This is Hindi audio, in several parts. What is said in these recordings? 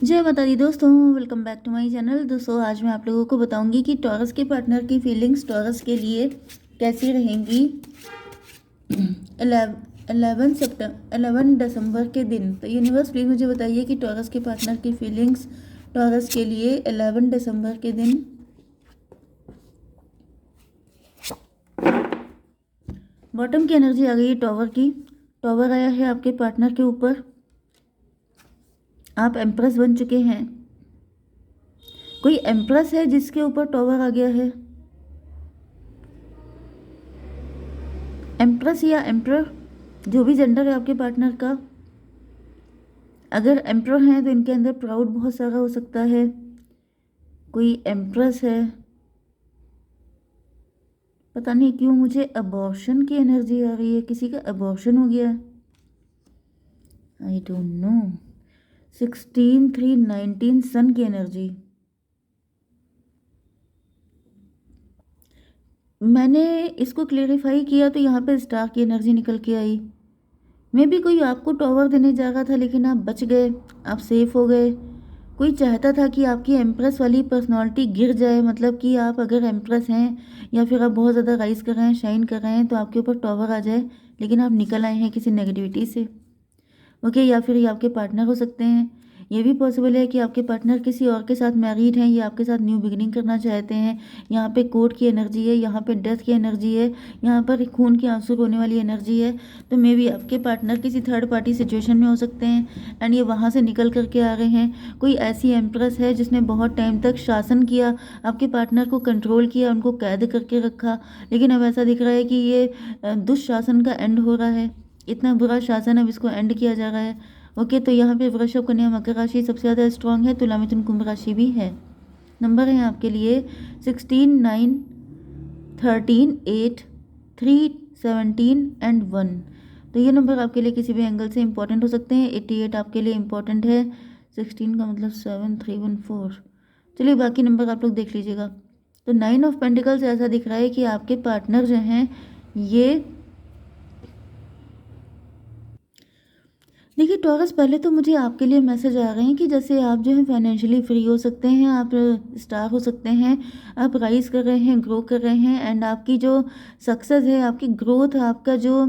जय माता दी दोस्तों, welcome back to my channel. दोस्तों आज मैं आप लोगों को बताऊंगी कि टॉरस के पार्टनर की फीलिंग्स टॉरस के लिए कैसी रहेंगी 11 दिसंबर के दिन। तो यूनिवर्स प्लीज़ मुझे बताइए कि टॉरस के पार्टनर की फीलिंग्स टॉरस के लिए 11 दिसंबर के दिन। बॉटम की एनर्जी आ गई है टॉवर की। टॉवर आया है आपके पार्टनर के ऊपर। आप एम्प्रेस बन चुके हैं। कोई एम्प्रेस है जिसके ऊपर टॉवर आ गया है। एम्प्रेस या एम्प्रर, जो भी जेंडर है आपके पार्टनर का। अगर एम्प्रर हैं तो इनके अंदर प्राउड बहुत सारा हो सकता है। कोई एम्प्रेस है। पता नहीं क्यों मुझे अबॉर्शन की एनर्जी आ रही है। किसी का अबॉर्शन हो गया। I don't know. 16/3/19 सन की एनर्जी। मैंने इसको क्लेरिफाई किया तो यहाँ पे स्टार की एनर्जी निकल के आई। मे भी कोई आपको टॉवर देने जा रहा था लेकिन आप बच गए, आप सेफ हो गए। कोई चाहता था कि आपकी एम्प्रेस वाली पर्सनालिटी गिर जाए, मतलब कि आप अगर एम्प्रेस हैं या फिर आप बहुत ज़्यादा राइज कर रहे हैं, शाइन कर रहे हैं, तो आपके ऊपर टॉवर आ जाए, लेकिन आप निकल आए हैं किसी नेगेटिविटी से। ओके, या फिर ये आपके पार्टनर हो सकते हैं। ये भी पॉसिबल है कि आपके पार्टनर किसी और के साथ मैरिड हैं, ये आपके साथ न्यू बिगिनिंग करना चाहते हैं। यहाँ पे कोर्ट की एनर्जी है, यहाँ पे डेथ की एनर्जी है, यहाँ पर खून के आंसू रोने वाली एनर्जी है। तो मे बी आपके पार्टनर किसी थर्ड पार्टी सिचुएशन में हो सकते हैं एंड ये वहाँ से निकल करके आ रहे हैं। कोई ऐसी एम्प्रेस है जिसने बहुत टाइम तक शासन किया, आपके पार्टनर को कंट्रोल किया, उनको कैद करके रखा, लेकिन अब ऐसा दिख रहा है कि ये दुष्शासन का एंड हो रहा है। इतना बुरा शासन अब इसको एंड किया जा रहा है। ओके, तो यहाँ पे वृषभ, कन्या, मकर राशि सबसे ज़्यादा स्ट्रांग है। तुला, मिथुन, कुंभ राशि भी है। नंबर है आपके लिए 16, 9, 13, 8, 3, 17 एंड 1। तो ये नंबर आपके लिए किसी भी एंगल से इंपॉर्टेंट हो सकते हैं। 88 आपके लिए इंपॉर्टेंट है। 16 का मतलब 7, 3, 1, 4। चलिए बाकी नंबर आप लोग देख लीजिएगा। तो 9 ऑफ पेंटिकल्स ऐसा दिख रहा है कि आपके पार्टनर जो हैं ये, देखिए टॉरस, पहले तो मुझे आपके लिए मैसेज आ रहे हैं कि जैसे आप जो है फाइनेंशियली फ्री हो सकते हैं, आप स्टार हो सकते हैं, आप राइज कर रहे हैं, ग्रो कर रहे हैं एंड आपकी जो सक्सेस है, आपकी ग्रोथ, आपका जो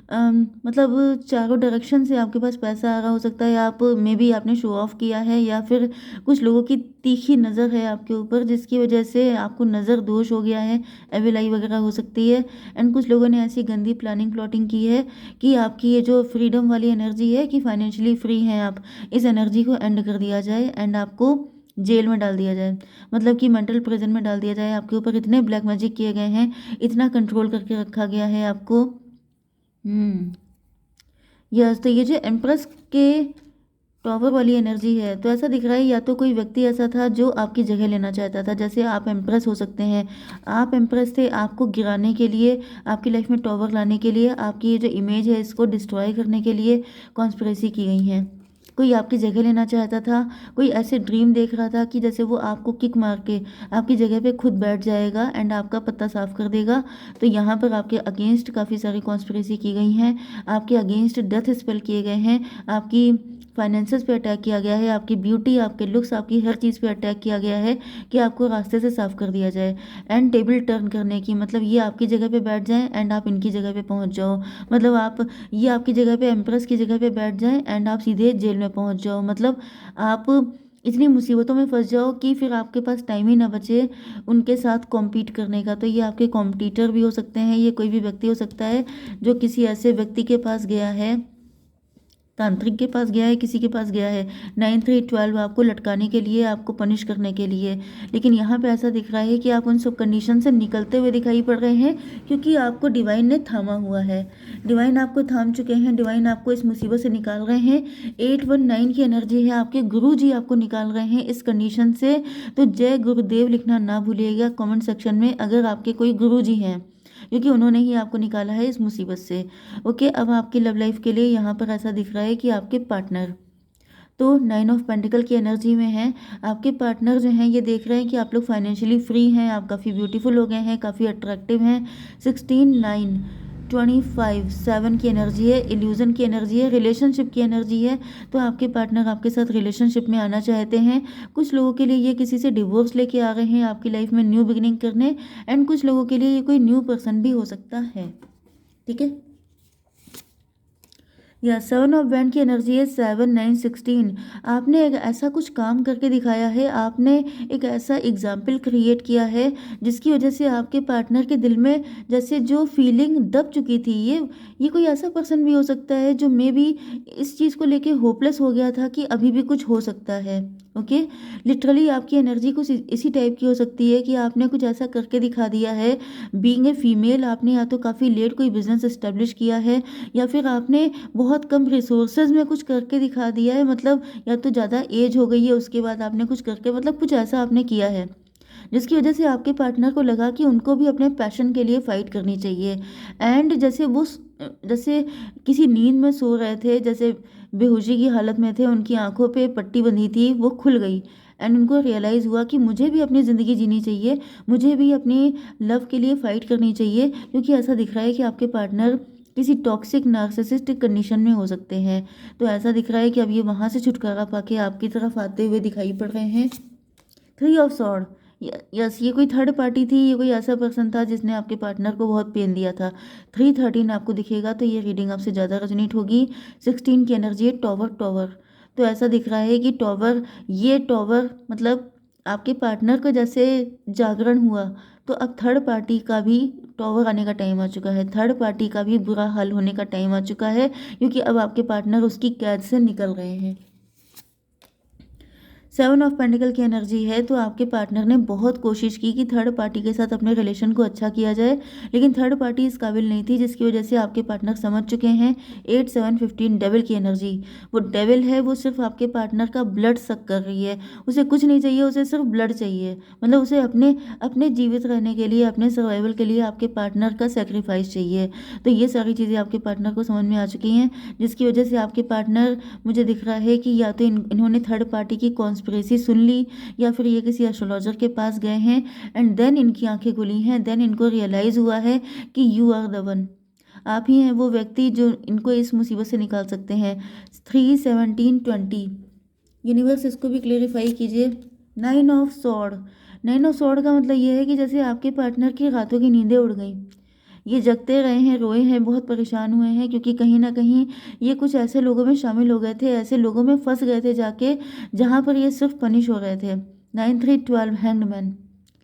मतलब चारों डायरेक्शन से आपके पास पैसा आ रहा हो सकता है। आप मे बी आपने शो ऑफ किया है या फिर कुछ लोगों की तीखी नज़र है आपके ऊपर जिसकी वजह से आपको नज़र दोष हो गया है, एविल आई वगैरह हो सकती है। एंड कुछ लोगों ने ऐसी गंदी प्लानिंग प्लॉटिंग की है कि आपकी ये जो फ्रीडम वाली एनर्जी है कि फाइनेंशियली फ्री हैं आप, इस एनर्जी को एंड कर दिया जाए एंड आपको जेल में डाल दिया जाए, मतलब कि मेंटल प्रिजन में डाल दिया जाए। आपके ऊपर इतने ब्लैक मैजिक किए गए हैं, इतना कंट्रोल करके रखा गया है आपको। यस, तो ये जो एम्प्रेस के टॉवर वाली एनर्जी है, तो ऐसा दिख रहा है या तो कोई व्यक्ति ऐसा था जो आपकी जगह लेना चाहता था। जैसे आप एम्प्रेस हो सकते हैं, आप एम्प्रेस थे, आपको गिराने के लिए, आपकी लाइफ में टॉवर लाने के लिए, आपकी ये जो इमेज है इसको डिस्ट्रॉय करने के लिए कॉन्स्पिरेसी की गई है। कोई आपकी जगह लेना चाहता था, कोई ऐसे ड्रीम देख रहा था कि जैसे वो आपको किक मार के आपकी जगह पे खुद बैठ जाएगा एंड आपका पत्ता साफ कर देगा। तो यहाँ पर आपके अगेंस्ट काफ़ी सारी कॉन्स्पिरेसी की गई हैं, आपके अगेंस्ट डेथ स्पेल किए गए हैं, आपकी फाइनेंसेस पे अटैक किया गया है, आपकी ब्यूटी, आपके लुक्स, आपकी हर चीज़ पे अटैक किया गया है कि आपको रास्ते से साफ कर दिया जाए। एंड टेबल टर्न करने की, मतलब ये आपकी जगह पे बैठ जाएं एंड आप इनकी जगह पे पहुंच जाओ, मतलब आप, ये आपकी जगह पे, एम्प्रेस की जगह पे बैठ जाएं एंड आप सीधे जेल में पहुंच जाओ, मतलब आप इतनी मुसीबतों में फंस जाओ कि फिर आपके पास टाइम ही ना बचे उनके साथ कॉम्पीट करने का। तो ये आपके कॉम्पिटिटर भी हो सकते हैं, ये कोई भी व्यक्ति हो सकता है जो किसी ऐसे व्यक्ति के पास गया है, तांत्रिक के पास गया है, किसी के पास गया है 9, 3, 12 आपको लटकाने के लिए, आपको पनिश करने के लिए। लेकिन यहाँ पे ऐसा दिख रहा है कि आप उन सब कंडीशन से निकलते हुए दिखाई पड़ रहे हैं क्योंकि आपको डिवाइन ने थामा हुआ है। डिवाइन आपको थाम चुके हैं, डिवाइन आपको इस मुसीबत से निकाल रहे हैं। 819 की एनर्जी है, आपके गुरु जी आपको निकाल रहे हैं इस कंडीशन से। तो जय गुरुदेव लिखना ना भूलिएगा कमेंट सेक्शन में अगर आपके कोई गुरु जी हैं, क्योंकि उन्होंने ही आपको निकाला है इस मुसीबत से। ओके, अब आपकी लव लाइफ के लिए यहाँ पर ऐसा दिख रहा है कि आपके पार्टनर तो 9 ऑफ पेंटिकल की एनर्जी में है। आपके पार्टनर जो हैं ये देख रहे हैं कि आप लोग फाइनेंशियली फ्री हैं, आप काफ़ी ब्यूटीफुल हो गए हैं, काफ़ी अट्रैक्टिव हैं। 16, 9 25 7 की एनर्जी है, इल्यूजन की एनर्जी है, रिलेशनशिप की एनर्जी है। तो आपके पार्टनर आपके साथ रिलेशनशिप में आना चाहते हैं। कुछ लोगों के लिए ये किसी से डिवोर्स लेके आ रहे हैं आपकी लाइफ में न्यू बिगिनिंग करने, एंड कुछ लोगों के लिए ये कोई न्यू पर्सन भी हो सकता है। ठीक है, या 7 ऑफ बैंड की एनर्जी है 7 9 16। आपने एक ऐसा कुछ काम करके दिखाया है, आपने एक ऐसा एग्जाम्पल क्रिएट किया है जिसकी वजह से आपके पार्टनर के दिल में जैसे जो फीलिंग दब चुकी थी, ये कोई ऐसा पर्सन भी हो सकता है जो मे बी इस चीज़ को लेके होपलेस हो गया था कि अभी भी कुछ हो सकता है। ओके, लिटरली आपकी एनर्जी कुछ इसी टाइप की हो सकती है कि आपने कुछ ऐसा करके दिखा दिया है। बीइंग ए फीमेल, आपने या तो काफ़ी लेट कोई बिजनेस एस्टेब्लिश किया है, या फिर आपने बहुत कम रिसोर्सेज में कुछ करके दिखा दिया है। मतलब या तो ज़्यादा एज हो गई है, उसके बाद आपने कुछ करके मतलब कुछ ऐसा आपने किया है जिसकी वजह से आपके पार्टनर को लगा कि उनको भी अपने पैशन के लिए फाइट करनी चाहिए। एंड जैसे किसी नींद में सो रहे थे, जैसे बेहोशी की हालत में थे, उनकी आंखों पे पट्टी बंधी थी, वो खुल गई एंड उनको रियलाइज़ हुआ कि मुझे भी अपनी ज़िंदगी जीनी चाहिए, मुझे भी अपनी लव के लिए फ़ाइट करनी चाहिए। क्योंकि ऐसा दिख रहा है कि आपके पार्टनर किसी टॉक्सिक नार्सिसिस्टिक कंडीशन में हो सकते हैं। तो ऐसा दिख रहा है कि अब ये वहाँ से छुटकारा पाके आपकी तरफ आते हुए दिखाई पड़ रहे हैं। 3 ऑफ सॉर्ड, यस, ये कोई थर्ड पार्टी थी, ये कोई ऐसा पर्सन था जिसने आपके पार्टनर को बहुत पेन दिया था। 313 आपको दिखेगा तो ये रीडिंग आपसे ज़्यादा रेजोनेट होगी। 16 की एनर्जी है टॉवर। तो ऐसा दिख रहा है कि ये टॉवर मतलब आपके पार्टनर को जैसे जागरण हुआ, तो अब थर्ड पार्टी का भी टॉवर आने का टाइम आ चुका है, थर्ड पार्टी का भी बुरा हाल होने का टाइम आ चुका है, क्योंकि अब आपके पार्टनर उसकी कैद से निकल रहे हैं। 7 ऑफ पेंटिकल की एनर्जी है, तो आपके पार्टनर ने बहुत कोशिश की कि थर्ड पार्टी के साथ अपने रिलेशन को अच्छा किया जाए, लेकिन थर्ड पार्टी इस काबिल नहीं थी, जिसकी वजह से आपके पार्टनर समझ चुके हैं। 8 7 15 डेविल की एनर्जी, वो डेविल है, वो सिर्फ आपके पार्टनर का ब्लड सक कर रही है। उसे कुछ नहीं चाहिए, उसे सिर्फ ब्लड चाहिए। मतलब उसे अपने अपने जीवित रहने के लिए, अपने सर्वाइवल के लिए आपके पार्टनर का सेक्रीफाइस चाहिए। तो ये सारी चीज़ें आपके पार्टनर को समझ में आ चुकी हैं, जिसकी वजह से आपके पार्टनर, मुझे दिख रहा है कि या तो इन्होंने थर्ड पार्टी की कॉन्स्पिरेसी सुन ली, या फिर ये किसी एस्ट्रोलॉजर के पास गए हैं एंड देन इनकी आंखें खुली हैं, देन इनको रियलाइज़ हुआ है कि यू आर द वन, आप ही हैं वो व्यक्ति जो इनको इस मुसीबत से निकाल सकते हैं। 3 17 20, यूनिवर्स इसको भी क्लेरिफाई कीजिए। 9 ऑफ सॉर्ड का मतलब ये है कि जैसे आपके पार्टनर की रातों की नींदें उड़ गई, ये जगते रहे हैं, रोए हैं, बहुत परेशान हुए हैं, क्योंकि कहीं ना कहीं ये कुछ ऐसे लोगों में शामिल हो गए थे, ऐसे लोगों में फंस गए थे जाके, जहाँ पर ये सिर्फ पनिश हो रहे थे। 9 3 12 हैंगमैन,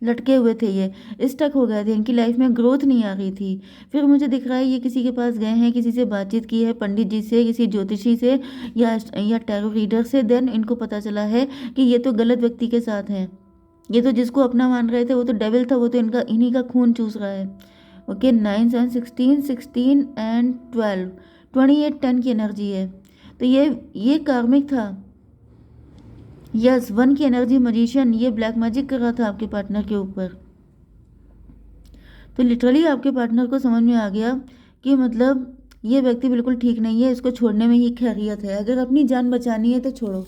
लटके हुए थे, ये स्टक हो गए थे, इनकी लाइफ में ग्रोथ नहीं आ रही थी। फिर मुझे दिख रहा है ये किसी के पास गए हैं, किसी से बातचीत की है, पंडित जी से, किसी ज्योतिषी से, या टैरो रीडर से। देन इनको पता चला है कि ये तो गलत व्यक्ति के साथ हैं, ये तो जिसको अपना मान रहे थे वो तो डेविल था, वो तो इन्हीं का खून चूस रहा है। ओके, 9 7 16 16 एंड 12 28 10 की एनर्जी है, तो ये कार्मिक था। यस, 1 की एनर्जी मजिशियन, ये ब्लैक मैजिक कर रहा था आपके पार्टनर के ऊपर। तो लिटरली आपके पार्टनर को समझ में आ गया कि मतलब ये व्यक्ति बिल्कुल ठीक नहीं है, इसको छोड़ने में ही खैरियत है, अगर अपनी जान बचानी है तो छोड़ो।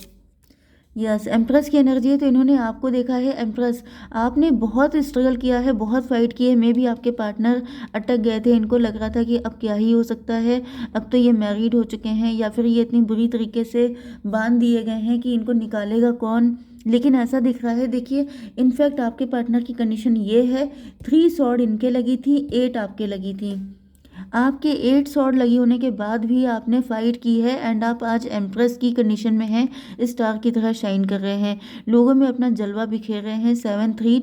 यस, एम्प्रेस की एनर्जी है, तो इन्होंने आपको देखा है एम्प्रेस, आपने बहुत स्ट्रगल किया है, बहुत फाइट की है, मे भी आपके पार्टनर अटक गए थे, इनको लग रहा था कि अब क्या ही हो सकता है, अब तो ये मैरिड हो चुके हैं, या फिर ये इतनी बुरी तरीके से बांध दिए गए हैं कि इनको निकालेगा कौन। लेकिन ऐसा दिख रहा है, देखिए इनफैक्ट आपके पार्टनर की कंडीशन ये है, 3 सॉर्ड इनके लगी थी, 8 आपके लगी थी। आपके 8 सॉर्ड लगी होने के बाद भी आपने फाइट की है, एंड आप आज एम्प्रेस की कंडीशन में हैं, स्टार की तरह शाइन कर रहे हैं, लोगों में अपना जलवा बिखेर रहे हैं। 17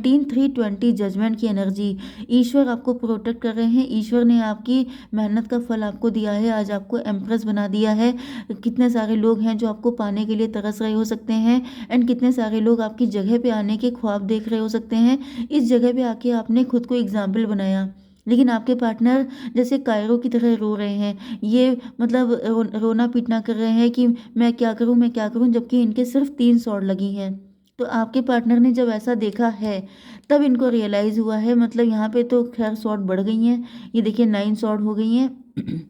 3 20 जजमेंट की एनर्जी, ईश्वर आपको प्रोटेक्ट कर रहे हैं, ईश्वर ने आपकी मेहनत का फल आपको दिया है, आज आपको एम्प्रेस बना दिया है। कितने सारे लोग हैं जो आपको पाने के लिए तरस रहे हो सकते हैं, एंड कितने सारे लोग आपकी जगह पे आने के ख्वाब देख रहे हो सकते हैं। इस जगह पे आके आपने खुद को एग्जाम्पल बनाया, लेकिन आपके पार्टनर जैसे कायरों की तरह रो रहे हैं, ये मतलब रोना पीटना कर रहे हैं कि मैं क्या करूं, जबकि इनके सिर्फ 3 सॉर्ड लगी हैं। तो आपके पार्टनर ने जब ऐसा देखा है तब इनको रियलाइज़ हुआ है, मतलब यहाँ पे तो खैर सॉर्ड बढ़ गई हैं, ये देखिए 9 सॉर्ड हो गई हैं।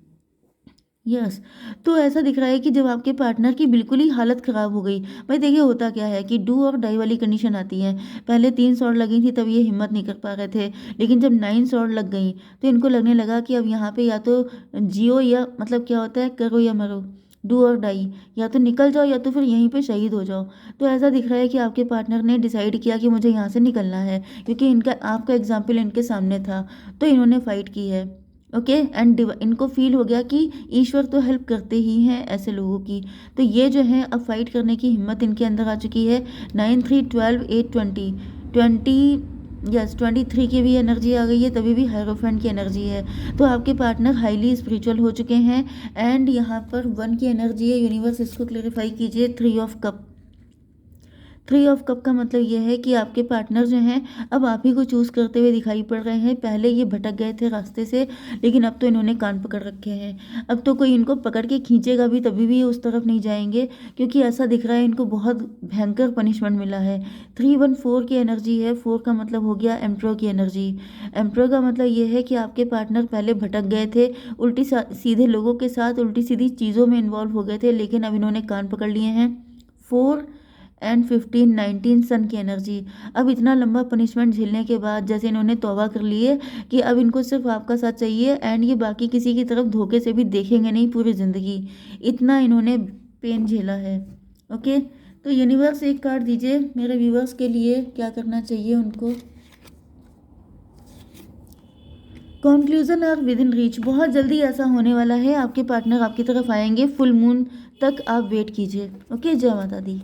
यस। तो ऐसा दिख रहा है कि जब आपके पार्टनर की बिल्कुल ही हालत ख़राब हो गई, भाई देखिए होता क्या है कि डू और डाई वाली कंडीशन आती है। पहले 3 शॉट लगी थी तब ये हिम्मत नहीं कर पा रहे थे, लेकिन जब 9 शॉट लग गई तो इनको लगने लगा कि अब यहाँ पे या तो जियो या मतलब क्या होता है करो या मरो, डू और डाई, या तो निकल जाओ या तो फिर यहीं पे शहीद हो जाओ। तो ऐसा दिख रहा है कि आपके पार्टनर ने डिसाइड किया कि मुझे यहाँ से निकलना है, क्योंकि इनका आपका एग्जाम्पल इनके सामने था, तो इन्होंने फाइट की है। ओके एंड इनको फील हो गया कि ईश्वर तो हेल्प करते ही हैं ऐसे लोगों की। तो ये जो है अब फाइट करने की हिम्मत इनके अंदर आ चुकी है। 9 3 12 8 20 20 यस 23 की भी एनर्जी आ गई है, तभी भी हायरोफेंट की एनर्जी है। तो आपके पार्टनर हाईली स्पिरिचुअल हो चुके हैं। एंड यहाँ पर 1 की एनर्जी है, यूनिवर्स इसको क्लेरिफाई कीजिए। 3 ऑफ कप, 3 ऑफ कप का मतलब ये है कि आपके पार्टनर जो हैं अब आप ही को चूज़ करते हुए दिखाई पड़ रहे हैं। पहले ये भटक गए थे रास्ते से, लेकिन अब तो इन्होंने कान पकड़ रखे हैं। अब तो कोई इनको पकड़ के खींचेगा भी तभी भी ये उस तरफ नहीं जाएंगे, क्योंकि ऐसा दिख रहा है इनको बहुत भयंकर पनिशमेंट मिला है। 314 की एनर्जी है। 4 का मतलब हो गया एम्प्रो की एनर्जी। एम्प्रो का मतलब ये है कि आपके पार्टनर पहले भटक गए थे, उल्टी सीधे लोगों के साथ उल्टी सीधी चीज़ों में इन्वॉल्व हो गए थे, लेकिन अब इन्होंने कान पकड़ लिए हैं। 4 एंड 15 19 सन की एनर्जी। अब इतना लंबा पनिशमेंट झेलने के बाद जैसे इन्होंने तौबा कर ली है कि अब इनको सिर्फ आपका साथ चाहिए, एंड ये बाकी किसी की तरफ धोखे से भी देखेंगे नहीं पूरी ज़िंदगी। इतना इन्होंने पेन झेला है। ओके, तो यूनिवर्स एक कार्ड दीजिए मेरे व्यूवर्स के लिए, क्या करना चाहिए उनको। Conclusion are within reach, बहुत जल्दी ऐसा होने वाला है, आपके पार्टनर आपकी तरफ आएंगे। फुल मून तक आप वेट कीजिए। ओके, जय माता दी।